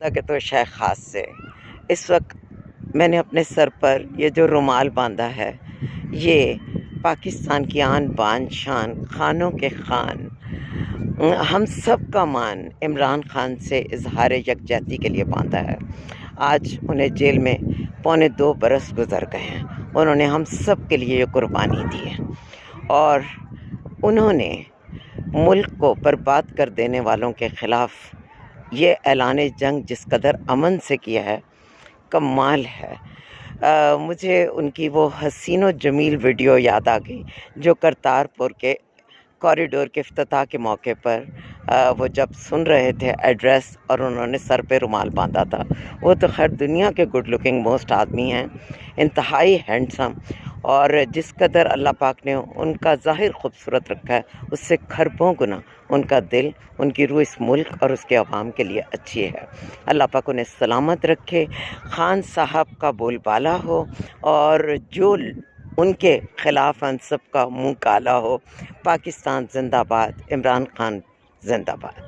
کہ تو شیخ خاص سے اس وقت میں نے اپنے سر پر یہ جو رومال باندھا ہے، یہ پاکستان کی آن بان شان، خانوں کے خان، ہم سب کا مان عمران خان سے اظہار یکجہتی کے لیے باندھا ہے۔ آج انہیں جیل میں 2.25 برس گزر گئے ہیں۔ انہوں نے ہم سب کے لیے یہ قربانی دی ہے، اور انہوں نے ملک کو برباد کر دینے والوں کے خلاف یہ اعلان جنگ جس قدر امن سے کیا ہے، کمال ہے۔ مجھے ان کی وہ حسین و جمیل ویڈیو یاد آ گئی جو کرتارپور کے کوریڈور کے افتتاح کے موقع پر وہ جب سن رہے تھے ایڈریس اور انہوں نے سر پہ رومال باندھا تھا۔ وہ تو خیر دنیا کے گڈ لکنگ موسٹ آدمی ہیں، انتہائی ہینڈسم، اور جس قدر اللہ پاک نے ان کا ظاہر خوبصورت رکھا ہے، اس سے کھربوں گنا ان کا دل، ان کی روح اس ملک اور اس کے عوام کے لیے اچھی ہے۔ اللہ پاک انہیں سلامت رکھے، خان صاحب کا بول بالا ہو، اور جو ان کے خلاف ان سب کا منہ کالا ہو۔ پاکستان زندہ باد، عمران خان زندہ باد۔